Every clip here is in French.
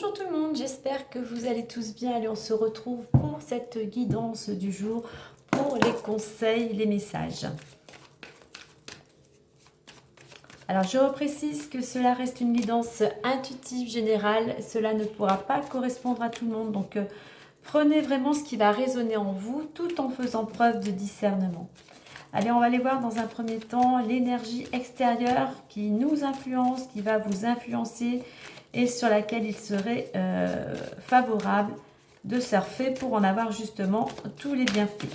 Bonjour tout le monde, j'espère que vous allez tous bien. Allez, on se retrouve pour cette guidance du jour, pour les conseils, les messages. Alors je reprécise que cela reste une guidance intuitive générale, cela ne pourra pas correspondre à tout le monde, donc prenez vraiment ce qui va résonner en vous tout en faisant preuve de discernement. Allez, on va aller voir dans un premier temps l'énergie extérieure qui nous influence, qui va vous influencer et sur laquelle il serait favorable de surfer pour en avoir justement tous les bienfaits.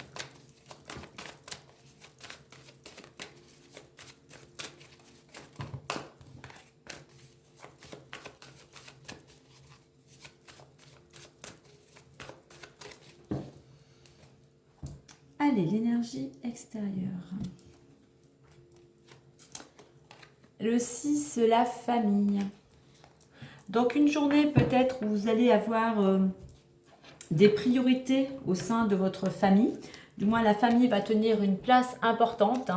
Allez, l'énergie extérieure. Le 6, la famille. Donc une journée peut-être où vous allez avoir des priorités au sein de votre famille. Du moins la famille va tenir une place importante.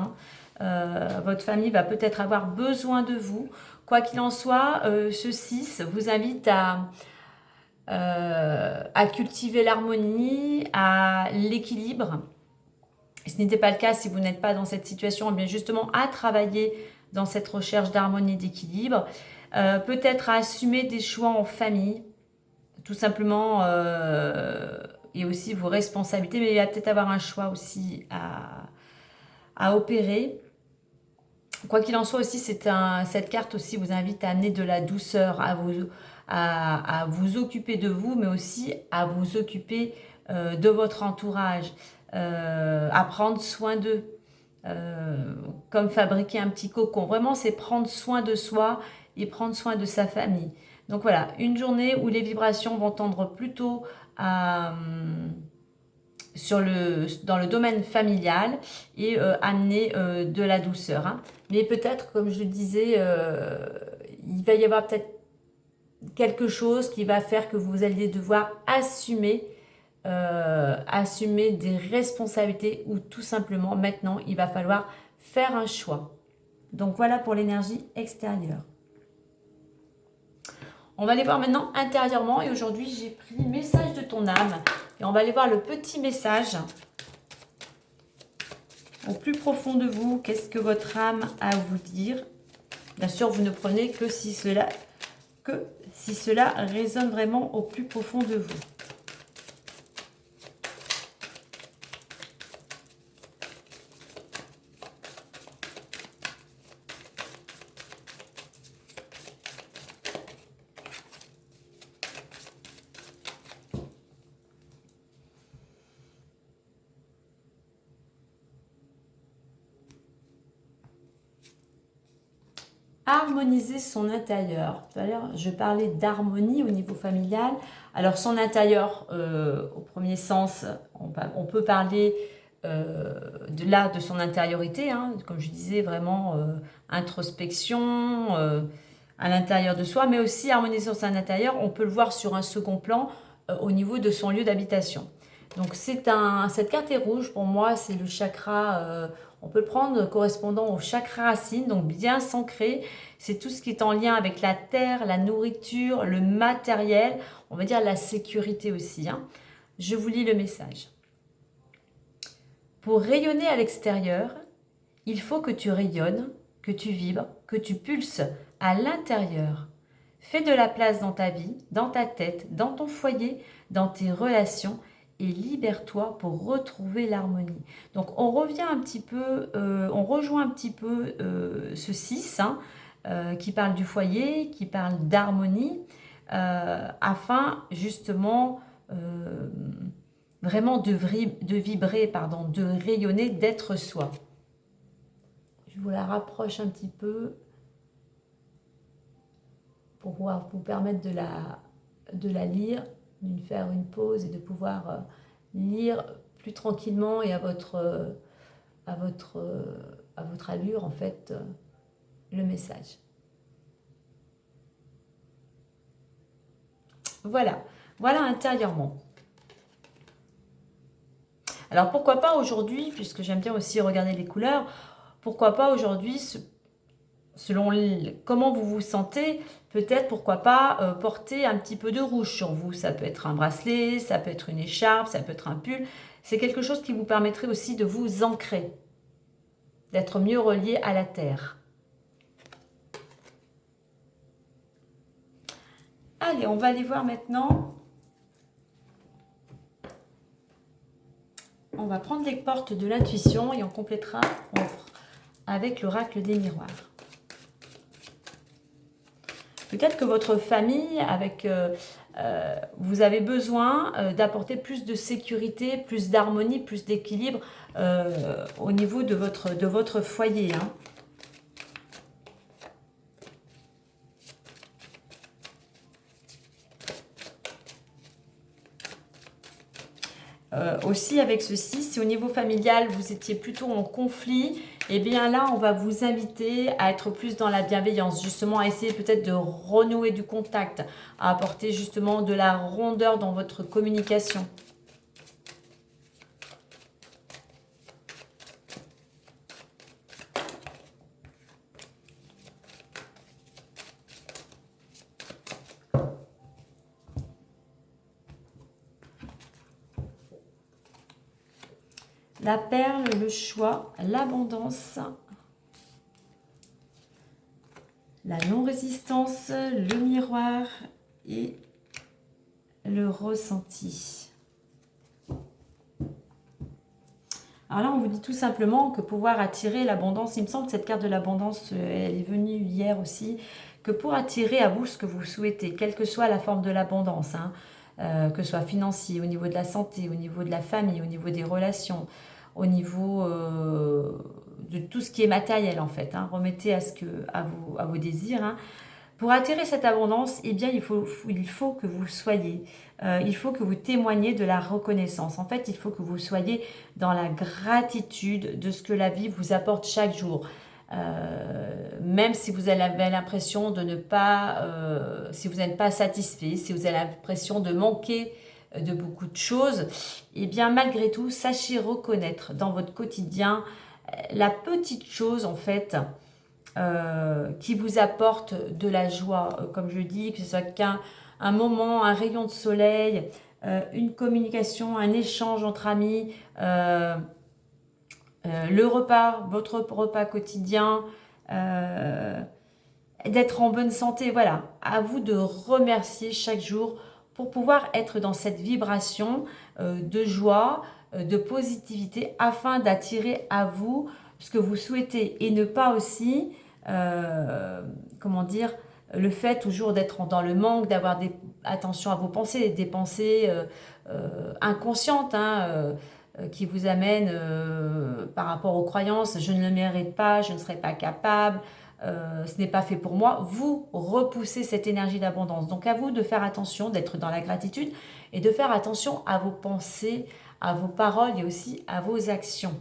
Votre famille va peut-être avoir besoin de vous. Quoi qu'il en soit, ce 6 vous invite à cultiver l'harmonie, à l'équilibre. Ce n'était pas le cas si vous n'êtes pas dans cette situation, mais justement à travailler dans cette recherche d'harmonie et d'équilibre. Peut-être à assumer des choix en famille, tout simplement, et aussi vos responsabilités, mais il va peut-être avoir un choix aussi à opérer. Quoi qu'il en soit aussi, cette carte aussi vous invite à amener de la douceur, à vous occuper de vous, mais aussi à vous occuper de votre entourage, à prendre soin d'eux. Comme fabriquer un petit cocon. Vraiment, c'est prendre soin de soi et prendre soin de sa famille. Donc voilà, une journée où les vibrations vont tendre plutôt dans le domaine familial et amener de la douceur. Mais peut-être, comme je le disais, il va y avoir peut-être quelque chose qui va faire que vous allez devoir assumer des responsabilités ou tout simplement maintenant il va falloir faire un choix. Donc voilà pour l'énergie extérieure. On va aller voir maintenant intérieurement et aujourd'hui j'ai pris message de ton âme et on va aller voir le petit message au plus profond de vous. Qu'est-ce que votre âme a à vous dire? Bien sûr vous ne prenez que si cela résonne vraiment au plus profond de vous. Harmoniser son intérieur. Tout à l'heure, je parlais d'harmonie au niveau familial. Alors, son intérieur, au premier sens, on peut parler de son intériorité, comme je disais, vraiment introspection à l'intérieur de soi, mais aussi harmoniser son intérieur, on peut le voir sur un second plan au niveau de son lieu d'habitation. Donc, cette carte est rouge, pour moi, c'est le chakra... on peut le prendre correspondant au chakra racine, donc bien s'ancrer. C'est tout ce qui est en lien avec la terre, la nourriture, le matériel, on va dire la sécurité aussi. Je vous lis le message. Pour rayonner à l'extérieur, il faut que tu rayonnes, que tu vibres, que tu pulses à l'intérieur. Fais de la place dans ta vie, dans ta tête, dans ton foyer, dans tes relations et libère-toi pour retrouver l'harmonie. Donc on revient un petit peu, on rejoint un petit peu ce 6 qui parle du foyer, qui parle d'harmonie, afin justement vraiment de vibrer, de rayonner, d'être soi. Je vous la rapproche un petit peu pour pouvoir vous permettre de la lire, de faire une pause et de pouvoir lire plus tranquillement et à votre allure en fait le message. Voilà intérieurement. Alors pourquoi pas aujourd'hui, puisque j'aime bien aussi regarder les couleurs, pourquoi pas aujourd'hui selon comment vous vous sentez, peut-être, pourquoi pas, porter un petit peu de rouge sur vous. Ça peut être un bracelet, ça peut être une écharpe, ça peut être un pull. C'est quelque chose qui vous permettrait aussi de vous ancrer, d'être mieux relié à la terre. Allez, on va aller voir maintenant. On va prendre les portes de l'intuition et on complétera avec l'oracle des miroirs. Peut-être que votre famille, vous avez besoin d'apporter plus de sécurité, plus d'harmonie, plus d'équilibre au niveau de votre foyer. Hein. Aussi avec ceci, si au niveau familial vous étiez plutôt en conflit, et bien là on va vous inviter à être plus dans la bienveillance, justement à essayer peut-être de renouer du contact, à apporter justement de la rondeur dans votre communication. La perle, le choix, l'abondance, la non-résistance, le miroir et le ressenti. Alors là, on vous dit tout simplement que pouvoir attirer l'abondance, il me semble que cette carte de l'abondance, elle est venue hier aussi, que pour attirer à vous ce que vous souhaitez, quelle que soit la forme de l'abondance, hein, que ce soit financier, au niveau de la santé, au niveau de la famille, au niveau des relations, au niveau de tout ce qui est matériel en fait. Hein. Remettez à vos désirs. Hein. Pour attirer cette abondance, eh bien, il faut que vous soyez, il faut que vous témoigniez de la reconnaissance. En fait, il faut que vous soyez dans la gratitude de ce que la vie vous apporte chaque jour. Même si vous avez l'impression de ne pas, si vous n'êtes pas satisfait, si vous avez l'impression de manquer de beaucoup de choses, et bien malgré tout, sachez reconnaître dans votre quotidien la petite chose en fait qui vous apporte de la joie, comme je dis, que ce soit qu'un moment, un rayon de soleil, une communication, un échange entre amis, le repas, votre repas quotidien, d'être en bonne santé. Voilà, à vous de remercier chaque jour pour pouvoir être dans cette vibration de joie, de positivité, afin d'attirer à vous ce que vous souhaitez et ne pas aussi, comment dire, le fait toujours d'être dans le manque, d'avoir attention à vos pensées, des pensées inconscientes, hein, qui vous amènent par rapport aux croyances, je ne le mérite pas, je ne serai pas capable, ce n'est pas fait pour moi, vous repoussez cette énergie d'abondance. Donc à vous de faire attention, d'être dans la gratitude et de faire attention à vos pensées, à vos paroles et aussi à vos actions.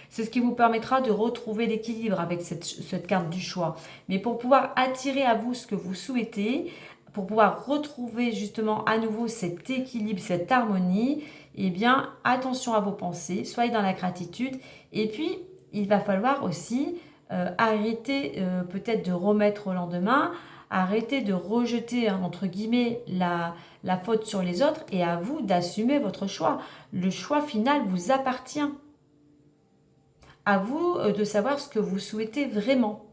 C'est ce qui vous permettra de retrouver l'équilibre avec cette carte du choix. Mais pour pouvoir attirer à vous ce que vous souhaitez, pour pouvoir retrouver justement à nouveau cet équilibre, cette harmonie, eh bien attention à vos pensées, soyez dans la gratitude. Et puis, il va falloir aussi arrêter peut-être de remettre au lendemain, arrêter de rejeter, hein, entre guillemets, la faute sur les autres et à vous d'assumer votre choix. Le choix final vous appartient. À vous de savoir ce que vous souhaitez vraiment.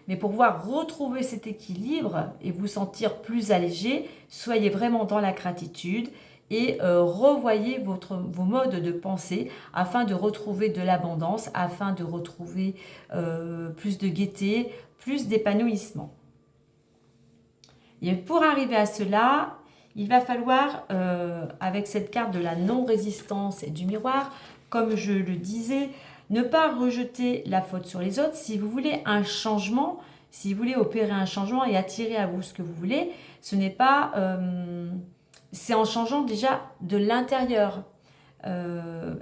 Mais pour pouvoir retrouver cet équilibre et vous sentir plus allégé, soyez vraiment dans la gratitude et revoyez vos modes de pensée afin de retrouver de l'abondance, afin de retrouver plus de gaieté, plus d'épanouissement. Et pour arriver à cela, il va falloir, avec cette carte de la non-résistance et du miroir, comme je le disais, ne pas rejeter la faute sur les autres. Si vous voulez un changement, si vous voulez opérer un changement et attirer à vous ce que vous voulez, ce n'est pas... c'est en changeant déjà de l'intérieur.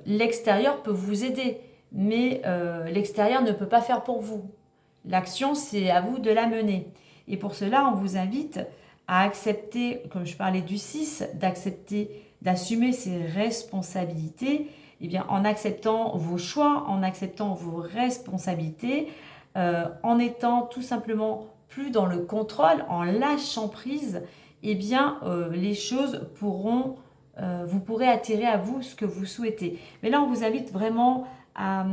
L'extérieur peut vous aider, mais l'extérieur ne peut pas faire pour vous. L'action, c'est à vous de la mener. Et pour cela, on vous invite à accepter, comme je parlais du 6, d'accepter d'assumer ses responsabilités, eh bien, en acceptant vos choix, en acceptant vos responsabilités, en étant tout simplement plus dans le contrôle, en lâchant prise, eh bien, les choses pourront, vous pourrez attirer à vous ce que vous souhaitez. Mais là, on vous invite vraiment à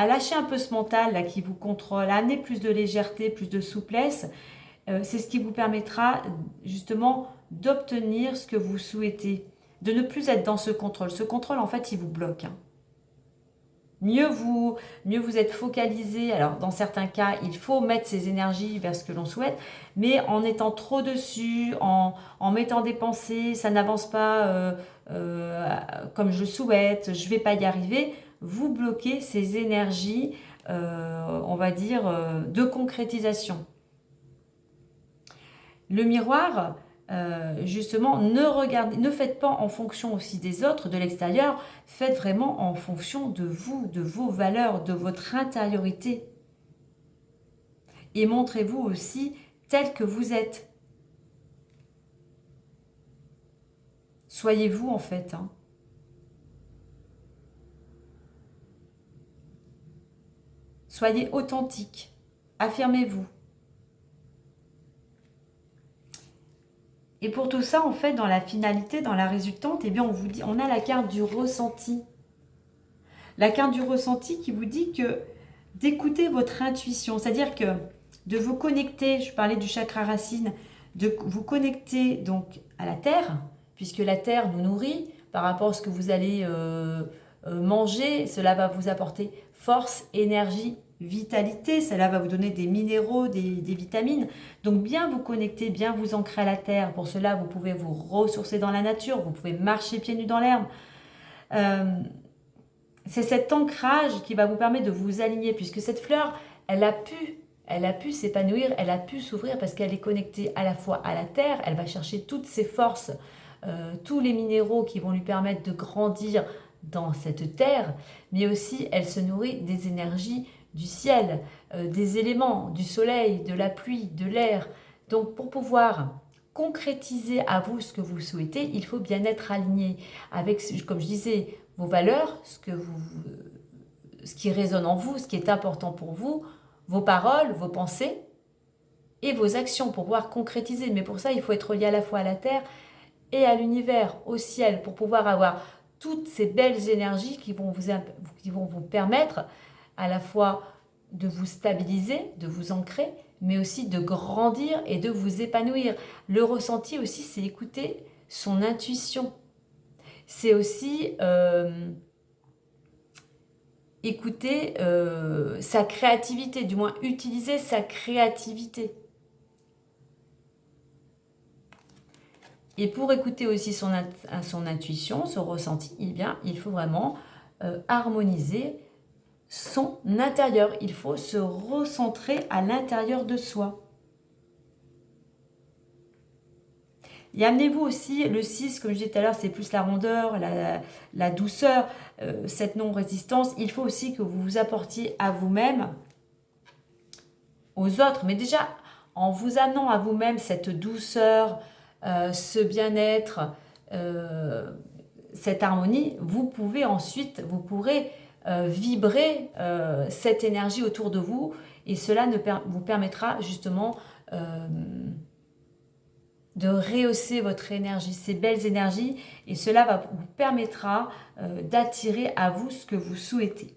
lâcher un peu ce mental là, qui vous contrôle, à amener plus de légèreté, plus de souplesse. C'est ce qui vous permettra justement d'obtenir ce que vous souhaitez, de ne plus être dans ce contrôle. Ce contrôle, en fait, il vous bloque. Hein. Mieux vous êtes focalisé. Alors, dans certains cas, il faut mettre ses énergies vers ce que l'on souhaite, mais en étant trop dessus, en mettant des pensées, ça n'avance pas comme je souhaite, je ne vais pas y arriver, vous bloquez ces énergies, on va dire, de concrétisation. Le miroir, justement, ne faites pas en fonction aussi des autres, de l'extérieur, faites vraiment en fonction de vous, de vos valeurs, de votre intériorité. Et montrez-vous aussi tel que vous êtes. Soyez vous en fait. Hein. Soyez authentique. Affirmez-vous. Et pour tout ça, en fait, dans la finalité, dans la résultante, eh bien, on vous dit, on a la carte du ressenti. La carte du ressenti qui vous dit que d'écouter votre intuition, c'est-à-dire que de vous connecter, je parlais du chakra racine, de vous connecter donc à la terre, puisque la terre nous nourrit par rapport à ce que vous allez manger, cela va vous apporter force, énergie, vitalité, cela va vous donner des minéraux, des vitamines. Donc bien vous connecter, bien vous ancrer à la terre. Pour cela, vous pouvez vous ressourcer dans la nature, vous pouvez marcher pieds nus dans l'herbe. C'est cet ancrage qui va vous permettre de vous aligner, puisque cette fleur, elle a pu s'épanouir, elle a pu s'ouvrir parce qu'elle est connectée à la fois à la terre, elle va chercher toutes ses forces, tous les minéraux qui vont lui permettre de grandir dans cette terre, mais aussi elle se nourrit des énergies du ciel, des éléments, du soleil, de la pluie, de l'air. Donc pour pouvoir concrétiser à vous ce que vous souhaitez, il faut bien être aligné avec, comme je disais, vos valeurs, ce qui résonne en vous, ce qui est important pour vous, vos paroles, vos pensées et vos actions pour pouvoir concrétiser. Mais pour ça, il faut être relié à la fois à la terre et à l'univers, au ciel, pour pouvoir avoir toutes ces belles énergies qui vont vous permettre à la fois de vous stabiliser, de vous ancrer, mais aussi de grandir et de vous épanouir. Le ressenti aussi, c'est écouter son intuition. C'est aussi écouter sa créativité, du moins utiliser sa créativité. Et pour écouter aussi son intuition, son ressenti, eh bien, il faut vraiment harmoniser son intérieur. Il faut se recentrer à l'intérieur de soi. Et amenez-vous aussi, le 6, comme je disais tout à l'heure, c'est plus la rondeur, la douceur, cette non-résistance. Il faut aussi que vous vous apportiez à vous-même, aux autres, mais déjà en vous amenant à vous-même cette douceur, ce bien-être, cette harmonie, vous pourrez vibrer cette énergie autour de vous et cela vous permettra justement de rehausser votre énergie, ces belles énergies, et cela vous permettra d'attirer à vous ce que vous souhaitez.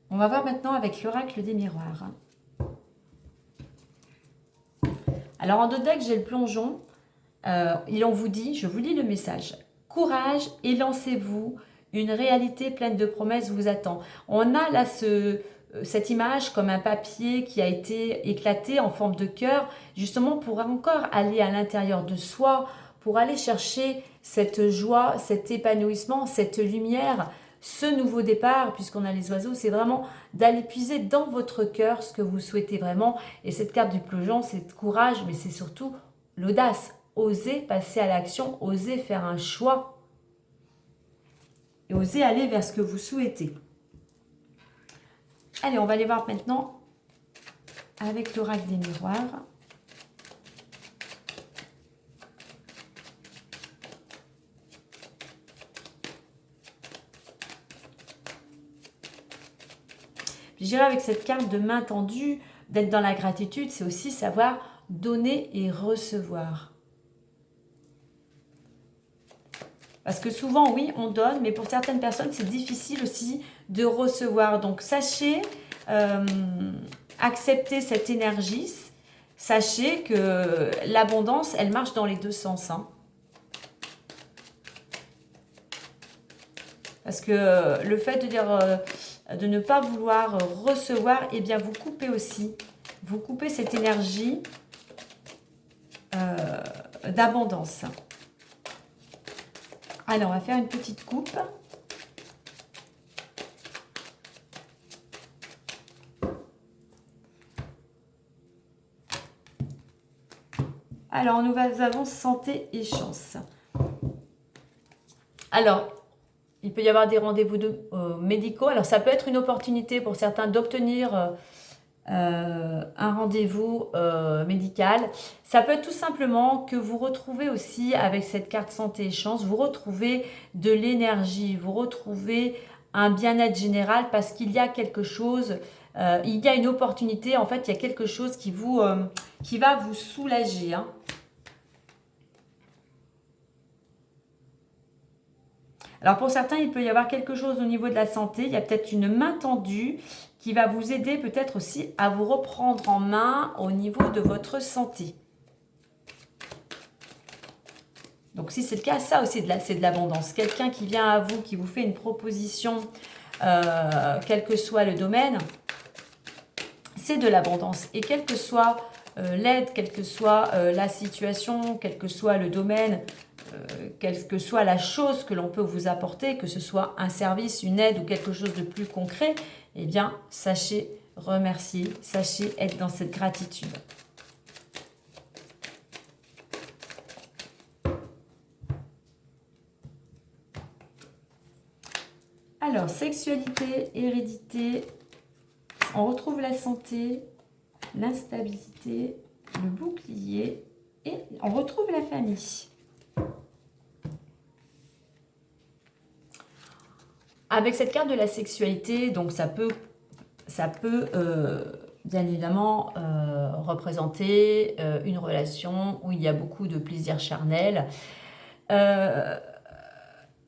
On va voir maintenant avec l'oracle des miroirs. Alors en deux decks, j'ai le plongeon. On vous dit, je vous lis le message. Courage et lancez-vous. Une réalité pleine de promesses vous attend. On a là cette image comme un papier qui a été éclaté en forme de cœur, justement pour encore aller à l'intérieur de soi, pour aller chercher cette joie, cet épanouissement, cette lumière, ce nouveau départ, puisqu'on a les oiseaux, c'est vraiment d'aller puiser dans votre cœur ce que vous souhaitez vraiment. Et cette carte du plongeon, c'est courage, mais c'est surtout l'audace. Oser passer à l'action, oser faire un choix. et osez aller vers ce que vous souhaitez. Allez, on va aller voir maintenant avec l'oracle des miroirs. Je dirais avec cette carte de main tendue, d'être dans la gratitude, c'est aussi savoir donner et recevoir. Parce que souvent, oui, on donne, mais pour certaines personnes, c'est difficile aussi de recevoir. Donc, sachez accepter cette énergie. Sachez que l'abondance, elle marche dans les deux sens. Hein. Parce que le fait de dire de ne pas vouloir recevoir, eh bien, vous coupez aussi. Vous coupez cette énergie d'abondance. Alors, on va faire une petite coupe. Alors, nous avons santé et chance. Alors, il peut y avoir des rendez-vous médicaux. Alors, ça peut être une opportunité pour certains d'obtenir un rendez-vous médical. Ça peut être tout simplement que vous retrouvez aussi avec cette carte santé et chance, vous retrouvez de l'énergie, vous retrouvez un bien-être général parce qu'il y a quelque chose, il y a une opportunité, en fait il y a quelque chose qui va vous soulager. Hein. Alors pour certains, il peut y avoir quelque chose au niveau de la santé, il y a peut-être une main tendue qui va vous aider peut-être aussi à vous reprendre en main au niveau de votre santé. Donc si c'est le cas, ça aussi c'est de l'abondance. Quelqu'un qui vient à vous, qui vous fait une proposition, quel que soit le domaine, c'est de l'abondance. Et quelle que soit l'aide, quelle que soit la situation, quel que soit le domaine, quelle que soit la chose que l'on peut vous apporter, que ce soit un service, une aide ou quelque chose de plus concret, eh bien, sachez remercier, sachez être dans cette gratitude. Alors, sexualité, hérédité, on retrouve la santé, l'instabilité, le bouclier et on retrouve la famille. Avec cette carte de la sexualité, donc ça peut bien évidemment représenter une relation où il y a beaucoup de plaisir charnel.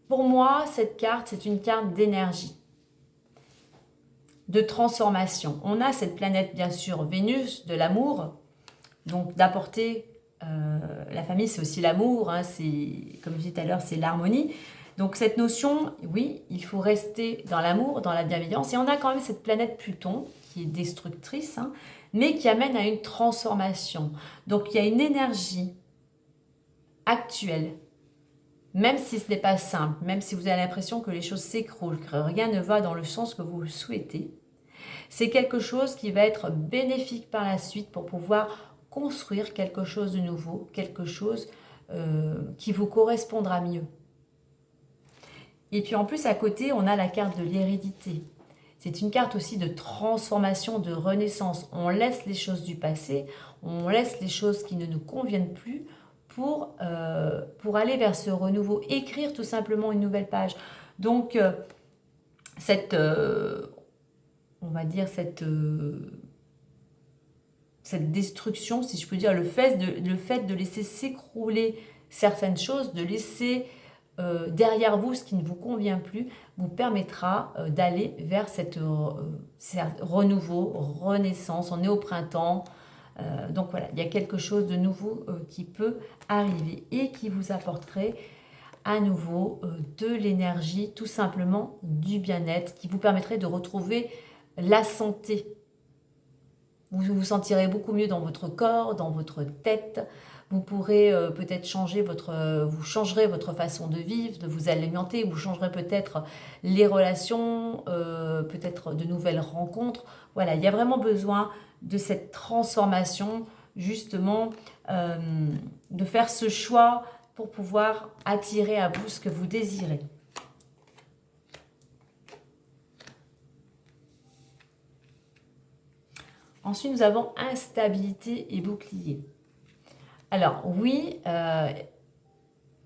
Pour moi, cette carte, c'est une carte d'énergie, de transformation. On a cette planète, bien sûr, Vénus, de l'amour, donc d'apporter la famille, c'est aussi l'amour, hein, comme je disais tout à l'heure, c'est l'harmonie. Donc cette notion, oui, il faut rester dans l'amour, dans la bienveillance. Et on a quand même cette planète Pluton qui est destructrice, hein, mais qui amène à une transformation. Donc il y a une énergie actuelle, même si ce n'est pas simple, même si vous avez l'impression que les choses s'écroulent, que rien ne va dans le sens que vous le souhaitez. C'est quelque chose qui va être bénéfique par la suite pour pouvoir construire quelque chose de nouveau, quelque chose qui vous correspondra mieux. Et puis en plus, à côté, on a la carte de l'hérédité. C'est une carte aussi de transformation, de renaissance. On laisse les choses du passé, on laisse les choses qui ne nous conviennent plus pour aller vers ce renouveau. Écrire tout simplement une nouvelle page. Donc, on va dire cette destruction, si je peux dire, le fait de laisser s'écrouler certaines choses, de laisser derrière vous ce qui ne vous convient plus, vous permettra d'aller vers cette renouveau, renaissance. On est au printemps, donc voilà, il y a quelque chose de nouveau qui peut arriver et qui vous apporterait à nouveau de l'énergie, tout simplement du bien-être, qui vous permettrait de retrouver la santé. Vous vous sentirez beaucoup mieux dans votre corps, dans votre tête. Vous pourrez peut-être vous changerez votre façon de vivre, de vous alimenter. Vous changerez peut-être les relations, peut-être de nouvelles rencontres. Voilà, il y a vraiment besoin de cette transformation, justement, de faire ce choix pour pouvoir attirer à vous ce que vous désirez. Ensuite, nous avons instabilité et bouclier. Alors oui,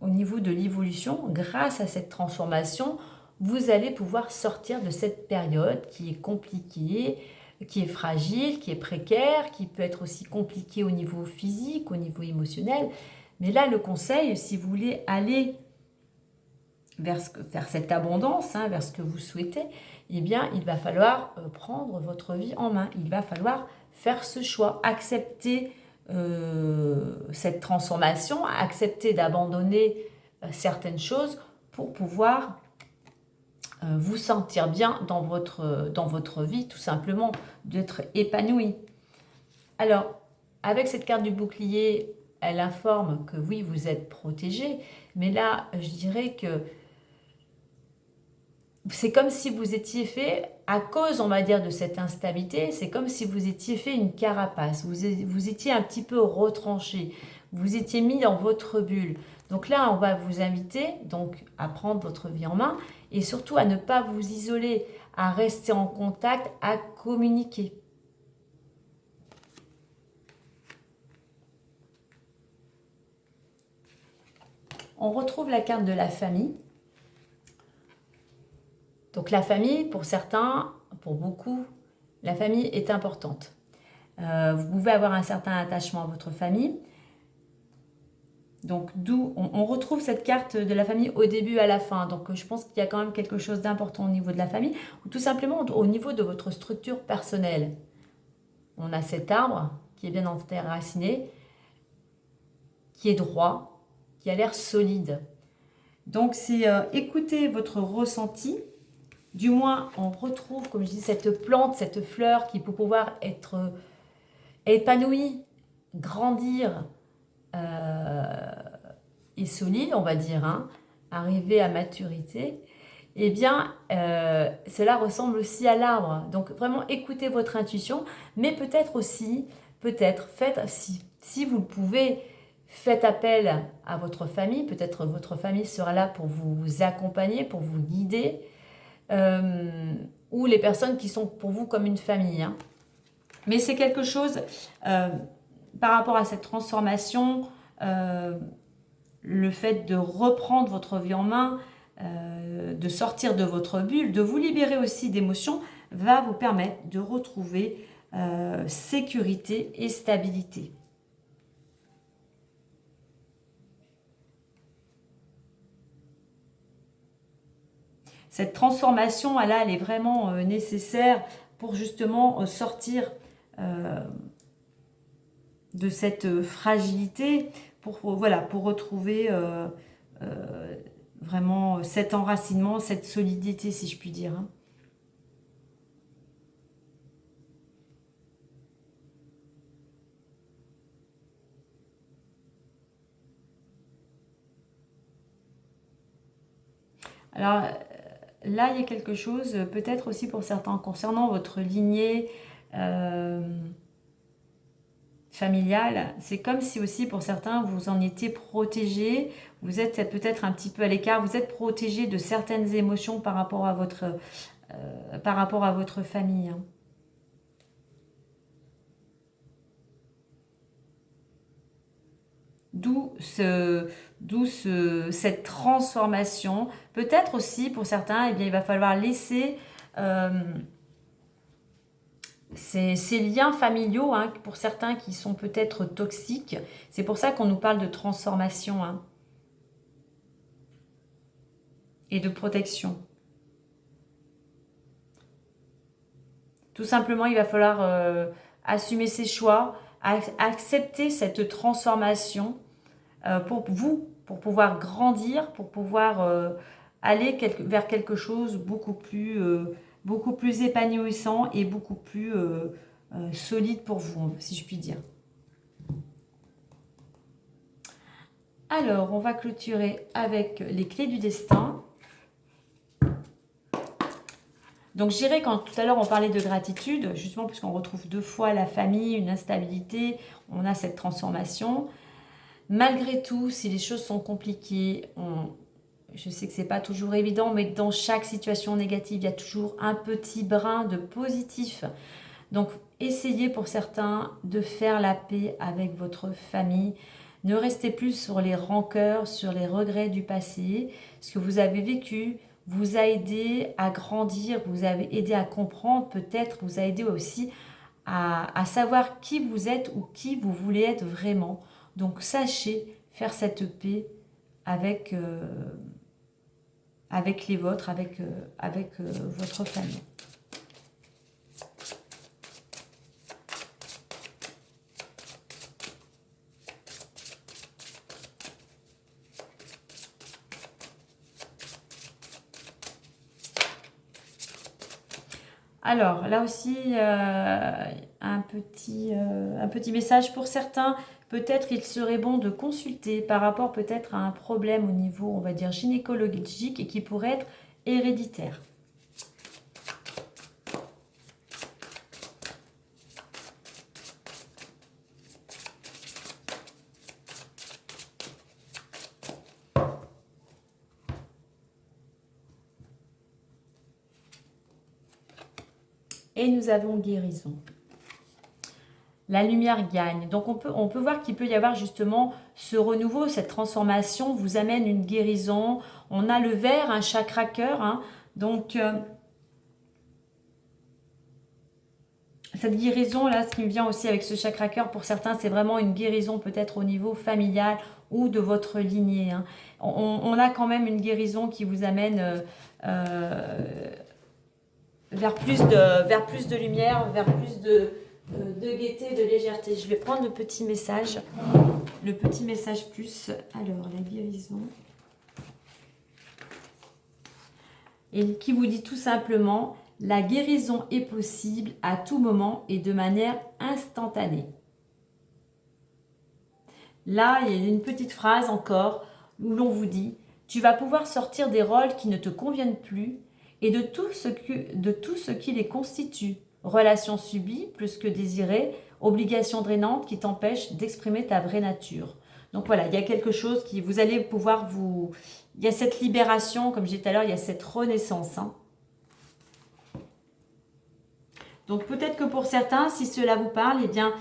au niveau de l'évolution, grâce à cette transformation, vous allez pouvoir sortir de cette période qui est compliquée, qui est fragile, qui est précaire, qui peut être aussi compliquée au niveau physique, au niveau émotionnel. Mais là, le conseil, si vous voulez aller vers cette abondance, hein, vers ce que vous souhaitez, eh bien, il va falloir prendre votre vie en main. Il va falloir faire ce choix, accepter cette transformation, accepter d'abandonner certaines choses pour pouvoir vous sentir bien dans votre vie, tout simplement, d'être épanoui. Alors, avec cette carte du bouclier, elle informe que oui, vous êtes protégé, mais là, je dirais que c'est comme si vous étiez fait, à cause, on va dire, de cette instabilité, c'est comme si vous étiez fait une carapace, vous étiez un petit peu retranché, vous étiez mis dans votre bulle. Donc là, on va vous inviter donc à prendre votre vie en main et surtout à ne pas vous isoler, à rester en contact, à communiquer. On retrouve la carte de la famille. Donc la famille, pour certains, pour beaucoup, la famille est importante. Vous pouvez avoir un certain attachement à votre famille. Donc d'où on retrouve cette carte de la famille au début à la fin. Donc je pense qu'il y a quand même quelque chose d'important au niveau de la famille, ou tout simplement au niveau de votre structure personnelle. On a cet arbre qui est bien enraciné, qui est droit, qui a l'air solide. Donc c'est écouter votre ressenti. Du moins, on retrouve, comme je dis, cette plante, cette fleur qui peut pouvoir être épanouie, grandir et solide, on va dire, hein, arriver à maturité. Eh bien, cela ressemble aussi à l'arbre. Donc, vraiment, écoutez votre intuition, mais peut-être aussi, faites, si vous le pouvez, faites appel à votre famille. Peut-être votre famille sera là pour vous accompagner, pour vous guider. Ou les personnes qui sont pour vous comme une famille. Hein. Mais c'est quelque chose, par rapport à cette transformation, le fait de reprendre votre vie en main, de sortir de votre bulle, de vous libérer aussi d'émotions, va vous permettre de retrouver sécurité et stabilité. Cette transformation, elle est vraiment nécessaire pour justement sortir de cette fragilité, pour retrouver vraiment cet enracinement, cette solidité, si je puis dire. Hein. Alors, là, il y a quelque chose, peut-être aussi pour certains, concernant votre lignée familiale. C'est comme si aussi pour certains, vous en étiez protégé. Vous êtes peut-être un petit peu à l'écart. Vous êtes protégé de certaines émotions par rapport à votre famille. Hein. Cette transformation. Peut-être aussi, pour certains, eh bien, il va falloir laisser ces liens familiaux, hein, pour certains qui sont peut-être toxiques. C'est pour ça qu'on nous parle de transformation hein, et de protection. Tout simplement, il va falloir assumer ses choix, accepter cette transformation pour pouvoir grandir, pour pouvoir aller vers quelque chose beaucoup plus épanouissant et beaucoup plus solide pour vous, si je puis dire. Alors, on va clôturer avec les clés du destin. Donc, je dirais quand tout à l'heure on parlait de gratitude, justement puisqu'on retrouve 2 fois la famille, une instabilité, on a cette transformation. Malgré tout, si les choses sont compliquées, je sais que c'est pas toujours évident, mais dans chaque situation négative, il y a toujours un petit brin de positif. Donc, essayez pour certains de faire la paix avec votre famille. Ne restez plus sur les rancœurs, sur les regrets du passé. Ce que vous avez vécu vous a aidé à grandir, vous avez aidé à comprendre, peut-être vous a aidé aussi à savoir qui vous êtes ou qui vous voulez être vraiment. Donc sachez faire cette paix avec, avec les vôtres, avec votre famille. Alors, là aussi, un petit message pour certains. Peut-être il serait bon de consulter par rapport peut-être à un problème au niveau, on va dire, gynécologique et qui pourrait être héréditaire. Et nous avons guérison. La lumière gagne. Donc on peut voir qu'il peut y avoir justement ce renouveau, cette transformation vous amène une guérison. On a le vert, un chakra cœur. Hein. Donc cette guérison là, ce qui me vient aussi avec ce chakra cœur, pour certains c'est vraiment une guérison peut-être au niveau familial ou de votre lignée. Hein. On a quand même une guérison qui vous amène vers plus de lumière, vers plus de gaieté, de légèreté. Je vais prendre le petit message plus. Alors, la guérison. Et qui vous dit tout simplement, la guérison est possible à tout moment et de manière instantanée. Là, il y a une petite phrase encore où l'on vous dit, tu vas pouvoir sortir des rôles qui ne te conviennent plus et de tout ce qui les constitue. Relations subies plus que désirées, obligations drainantes qui t'empêchent d'exprimer ta vraie nature. Donc voilà, il y a quelque chose qui, vous allez pouvoir vous... Il y a cette libération, comme je disais tout à l'heure, il y a cette renaissance. Hein. Donc peut-être que pour certains, si cela vous parle, eh bien,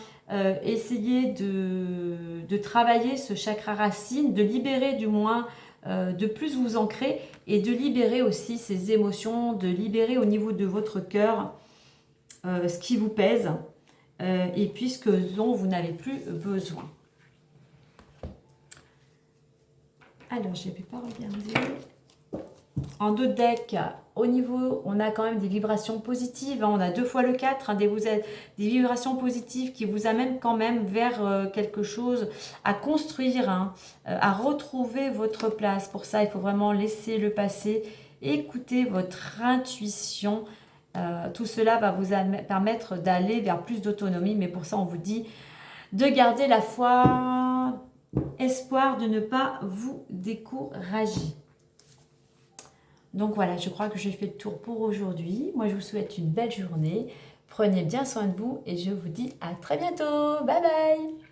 essayez de travailler ce chakra racine, de libérer du moins... de plus vous ancrer et de libérer aussi ces émotions, de libérer au niveau de votre cœur ce qui vous pèse et puis ce dont vous n'avez plus besoin. Alors, je ne vais pas regarder. En 2 decks, au niveau, on a quand même des vibrations positives. Hein, on a 2 fois le 4, hein, des vibrations positives qui vous amènent quand même vers quelque chose à construire, hein, à retrouver votre place. Pour ça, il faut vraiment laisser le passé, écouter votre intuition. Tout cela va vous permettre d'aller vers plus d'autonomie. Mais pour ça, on vous dit de garder la foi, espoir de ne pas vous décourager. Donc voilà, je crois que j'ai fait le tour pour aujourd'hui. Moi, je vous souhaite une belle journée. Prenez bien soin de vous et je vous dis à très bientôt. Bye bye!